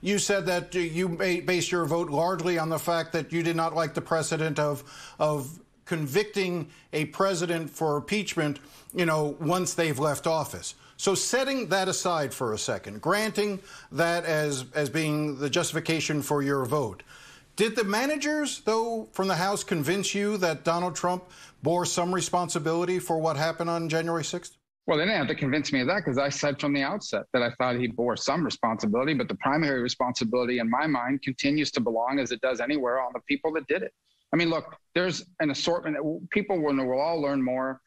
You said that you based your vote largely on the fact that you did not like the precedent of convicting a president for impeachment, once they've left office. So setting that aside for a second, granting that as being the justification for your vote, did the managers, though, from the House convince you that Donald Trump bore some responsibility for what happened on January 6th? Well, they didn't have to convince me of that because I said from the outset that I thought he bore some responsibility, but the primary responsibility in my mind continues to belong, as it does anywhere, on the people that did it. I mean, look, there's an assortment. People will all learn more.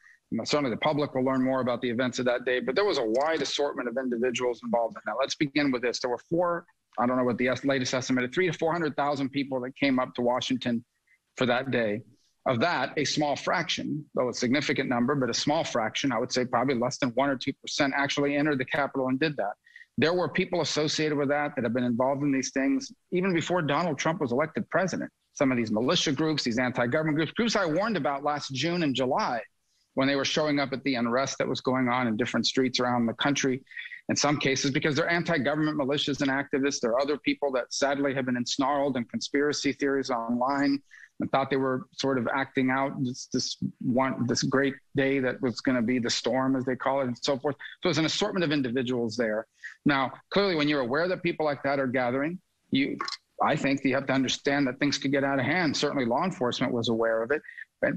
Certainly the public will learn more about the events of that day, but there was a wide assortment of individuals involved in that. Let's begin with this. There were I don't know what the latest estimate, 300,000 to 400,000 people that came up to Washington for that day. Of that, a small fraction, though a significant number, but a small fraction, I would say probably less than 1 or 2% actually entered the Capitol and did that. There were people associated with that have been involved in these things even before Donald Trump was elected president. Some of these militia groups, these anti-government groups I warned about last June and July when they were showing up at the unrest that was going on in different streets around the country. In some cases, because they're anti-government militias and activists. There are other people that sadly have been ensnarled in conspiracy theories online and thought they were sort of acting out this great day that was going to be the storm, as they call it, and so forth. So there's an assortment of individuals there. Now, clearly, when you're aware that people like that are gathering, I think you have to understand that things could get out of hand. Certainly, law enforcement was aware of it.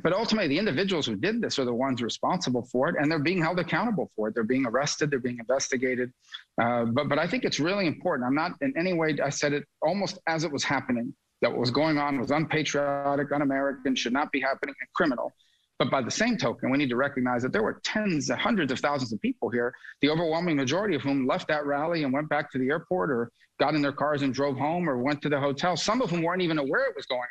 But ultimately, the individuals who did this are the ones responsible for it, and they're being held accountable for it. They're being arrested. They're being investigated. But I think it's really important. I'm not in any way, I said it almost as it was happening, that what was going on was unpatriotic, un-American, should not be happening, and criminal. But by the same token, we need to recognize that there were tens, hundreds of thousands of people here, the overwhelming majority of whom left that rally and went back to the airport or got in their cars and drove home or went to the hotel. Some of them weren't even aware it was going on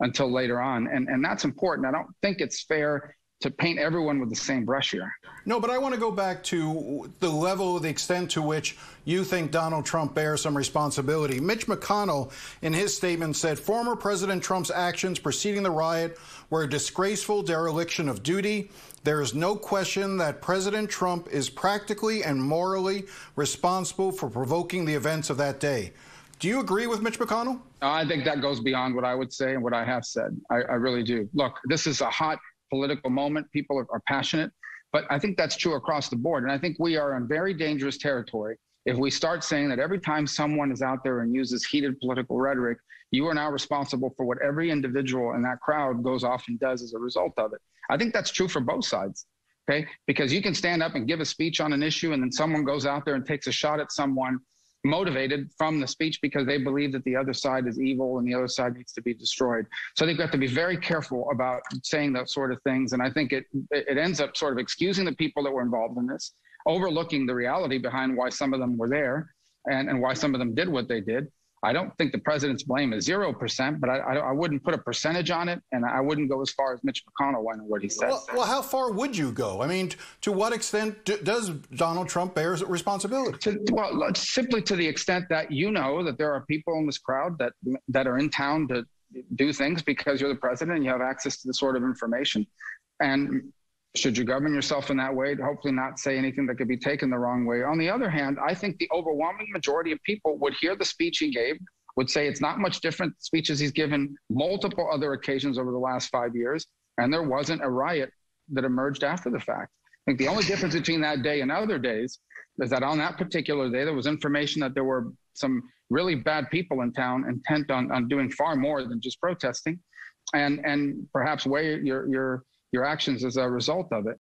until later on. And that's important. I don't think it's fair to paint everyone with the same brush here. No, but I want to go back to the level, the extent to which you think Donald Trump bears some responsibility. Mitch McConnell, in his statement, said former President Trump's actions preceding the riot were a disgraceful dereliction of duty. There is no question that President Trump is practically and morally responsible for provoking the events of that day. Do you agree with Mitch McConnell? I think that goes beyond what I would say and what I have said. I really do. Look, this is a hot political moment. People are passionate, but I think that's true across the board. And I think we are in very dangerous territory if we start saying that every time someone is out there and uses heated political rhetoric, you are now responsible for what every individual in that crowd goes off and does as a result of it. I think that's true for both sides, okay? Because you can stand up and give a speech on an issue and then someone goes out there and takes a shot at someone motivated from the speech because they believe that the other side is evil and the other side needs to be destroyed. So I think we have to be very careful about saying those sort of things. And I think it ends up sort of excusing the people that were involved in this, overlooking the reality behind why some of them were there and why some of them did what they did. I don't think the president's blame is 0%, but I wouldn't put a percentage on it, and I wouldn't go as far as Mitch McConnell went in what he said. Well, how far would you go? I mean, to what extent does Donald Trump bear responsibility? Well, simply to the extent that you know that there are people in this crowd that are in town to do things because you're the president and you have access to the sort of information. And should you govern yourself in that way, hopefully not say anything that could be taken the wrong way. On the other hand, I think the overwhelming majority of people would hear the speech he gave, would say it's not much different speeches he's given multiple other occasions over the last 5 years, and there wasn't a riot that emerged after the fact. I think the only difference between that day and other days is that on that particular day, there was information that there were some really bad people in town intent on doing far more than just protesting, and perhaps weigh your actions as a result of it.